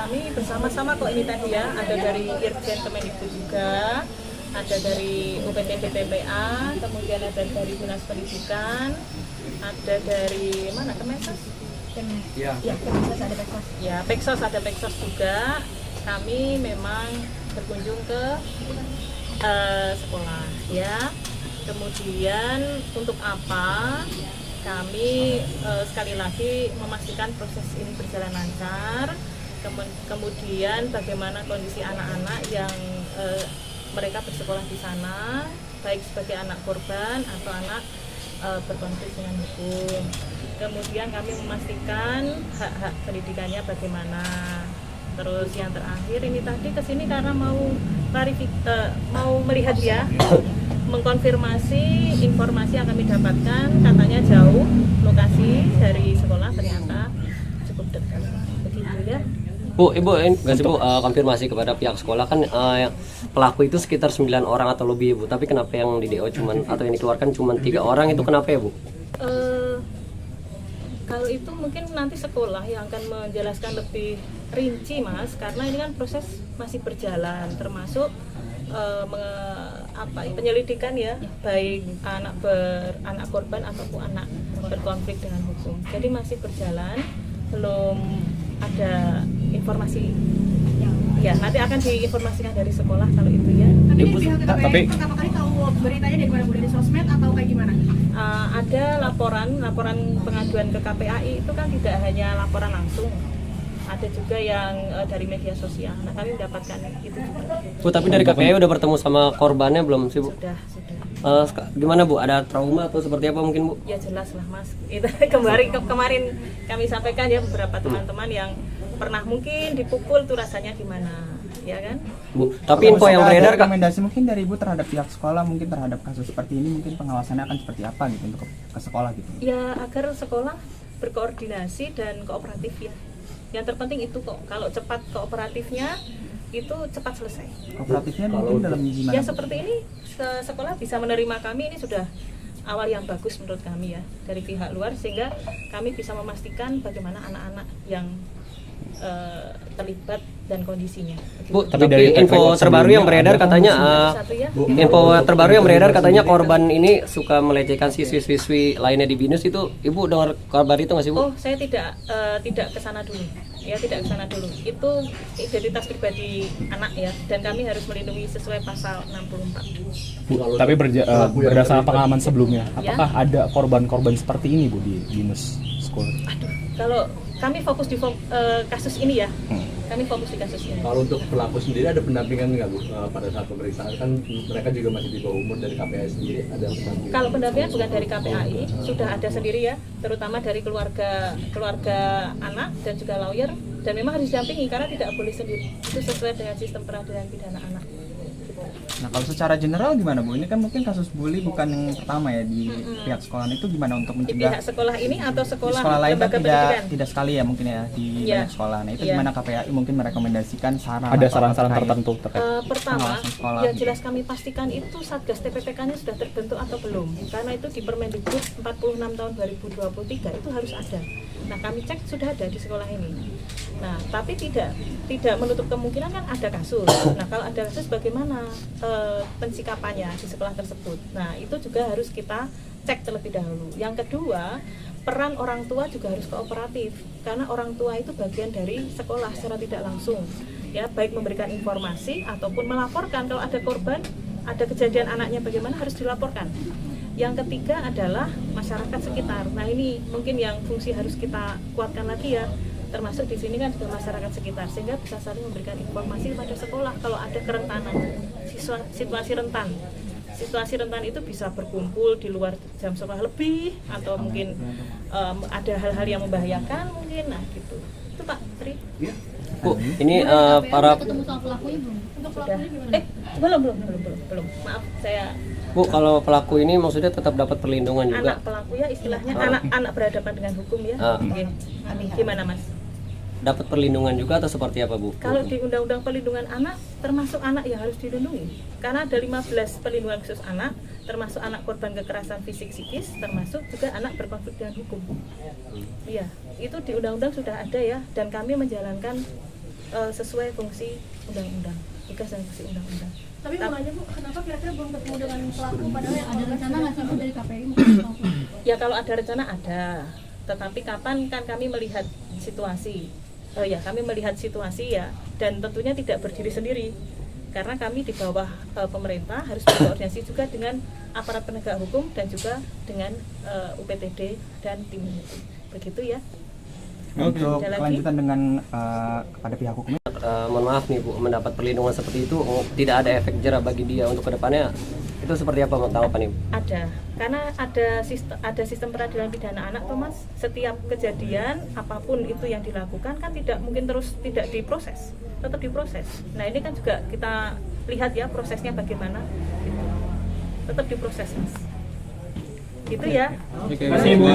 kami bersama-sama kok ini tadi ya, ada dari Irjen Kemendikbud juga, ada dari UPT BPPA, kemudian ada dari Dinas Pendidikan, ada dari mana, Kemensos? Ya, Kemensos ada Peksos. Ya, Peksos ada Peksos juga. Kami memang berkunjung ke sekolah ya. Kemudian untuk apa? Kami sekali lagi memastikan proses ini berjalan lancar. Kemudian bagaimana kondisi anak-anak yang mereka bersekolah di sana, baik sebagai anak korban atau anak berkonflik dengan hukum. Kemudian kami memastikan hak-hak pendidikannya bagaimana. Terus yang terakhir ini tadi kesini karena mau melihat ya, mengkonfirmasi informasi yang kami dapatkan, katanya jauh lokasi dari sekolah, ternyata cukup dekat. Begitu ya. Bu, Ibu, nggak sih Bu, konfirmasi kepada pihak sekolah kan pelaku itu sekitar 9 orang atau lebih Bu, tapi kenapa yang di DO atau yang dikeluarkan cuma 3 orang itu kenapa ya Bu? Kalau itu mungkin nanti sekolah yang akan menjelaskan lebih rinci Mas, karena ini kan proses masih berjalan, termasuk penyelidikan ya, baik anak korban ataupun anak berkonflik dengan hukum. Jadi masih berjalan, belum ada informasi. Ya, nanti akan diinformasikan dari sekolah kalau itu ya. Tapi pihak KPAI pertama kali tahu beritanya dari mana Bu? Dari sosmed atau kayak gimana? Ada laporan pengaduan ke KPAI itu kan tidak hanya laporan langsung. Ada juga yang dari media sosial. Nah, kami mendapatkan itu juga. Bu, tapi dari KPAI udah bertemu sama korbannya belum sih Bu? Sudah. Gimana Bu? Ada trauma atau seperti apa mungkin Bu? Ya jelas lah Mas. Itu kemarin kami sampaikan ya, beberapa teman-teman yang pernah mungkin dipukul tuh rasanya gimana, ya kan? Bu, tapi info yang beredar rekomendasi mungkin dari Ibu terhadap pihak sekolah mungkin terhadap kasus seperti ini mungkin pengawasannya akan seperti apa gitu untuk ke sekolah gitu? Ya agar sekolah berkoordinasi dan kooperatif ya. Yang terpenting itu kok, kalau cepat kooperatifnya itu cepat selesai. Kooperatifnya mungkin dalam gimana? Ya seperti ini, sekolah bisa menerima kami, ini sudah awal yang bagus menurut kami ya dari pihak luar, sehingga kami bisa memastikan bagaimana anak-anak yang terlibat dan kondisinya. Bu, tapi info terbaru yang beredar katanya korban ini suka melecehkan siswi-siswi lainnya di BINUS itu. Ibu dengar kabar itu nggak sih Bu? Oh, saya tidak kesana dulu. Ya, tidak kesana dulu. Itu identitas pribadi anak ya, dan kami harus melindungi sesuai pasal 64. Bu, tapi berdasarkan pengalaman sebelumnya, apakah ada korban-korban seperti ini Bu di BINUS School? Aduh, kalau kami fokus di kasus ini ya. Kami fokus di kasus ini. Kalau untuk pelaku sendiri ada pendampingan nggak Bu pada saat pemeriksaan? Kan mereka juga masih di bawah umur, dari KPAI sendiri ada pendampingan? Kalau pendampingan bukan dari KPAI, sudah ada sendiri ya, terutama dari keluarga anak dan juga lawyer, dan memang harus didampingi karena tidak boleh sendiri. Itu sesuai dengan sistem peradilan pidana anak. Nah kalau secara general gimana Bu? Ini kan mungkin kasus bully bukan yang pertama ya di pihak sekolah itu, gimana untuk Di mencegah? pihak sekolah ini atau sekolah lain kan lembaga pendidikan? tidak sekali ya mungkin ya di banyak sekolah. Nah itu gimana KPAI mungkin merekomendasikan saran? Ada saran-saran tertentu terkait? Pertama, sekolah, ya jelas kami pastikan itu Satgas TPPK-nya sudah terbentuk atau belum. Karena itu di Permendikbud 46 tahun 2023 itu harus ada. Nah kami cek sudah ada di sekolah ini. Nah tapi tidak menutup kemungkinan kan ada kasus. Nah kalau ada kasus bagaimana pensikapannya di sekolah tersebut. Nah itu juga harus kita cek terlebih dahulu. Yang kedua, peran orang tua juga harus kooperatif, karena orang tua itu bagian dari sekolah secara tidak langsung ya, baik memberikan informasi ataupun melaporkan kalau ada korban, ada kejadian anaknya bagaimana harus dilaporkan. Yang ketiga adalah masyarakat sekitar. Nah ini mungkin yang fungsi harus kita kuatkan lagi ya, termasuk di sini kan juga masyarakat sekitar, sehingga bisa saling memberikan informasi kepada sekolah kalau ada kerentanan, situasi rentan. Situasi rentan itu bisa berkumpul di luar jam sekolah lebih, atau mungkin ada hal-hal yang membahayakan mungkin, nah gitu. Itu Pak Tri. Iya. Bu, ini para ketemu sama pelakunya belum? Untuk pelakunya gimana? Belum. Maaf, saya. Bu, kalau pelaku ini maksudnya tetap dapat perlindungan juga? Anak pelaku ya istilahnya anak berhadapan dengan hukum ya. Gimana Mas? Dapat perlindungan juga atau seperti apa Bu? Kalau di Undang-Undang Perlindungan Anak, termasuk anak yang harus dilindungi. Karena ada 15 perlindungan khusus anak, termasuk anak korban kekerasan fisik psikis, termasuk juga anak berkonflik dengan hukum. Iya, itu di Undang-Undang sudah ada ya, dan kami menjalankan sesuai fungsi undang-undang, tugas dan fungsi undang-undang. Tapi mau nanya Bu, kenapa kira-kira belum ketemu dengan pelaku padahal yang Ada rencana nggak sih Bu dari KPI mungkin pelaku? Ya kalau ada rencana ada, tetapi kapan kan kami melihat situasi. Ya kami melihat situasi ya, dan tentunya tidak berdiri sendiri karena kami di bawah pemerintah harus berkoordinasi juga dengan aparat penegak hukum dan juga dengan UPTD dan tim hukum. Begitu ya. Untuk Ada lagi? kelanjutan dengan kepada pihak hukum Mohon maaf nih Bu, mendapat perlindungan seperti itu tidak ada efek jera bagi dia untuk kedepannya, itu seperti apa tanggapan Ibu? Ada, karena ada sistem peradilan pidana anak, Thomas. Setiap kejadian apapun itu yang dilakukan kan tidak mungkin terus tidak diproses, tetap diproses. Nah ini kan juga kita lihat ya prosesnya bagaimana, gitu. Tetap diproses Mas. Gitu ya. Terima kasih Bu.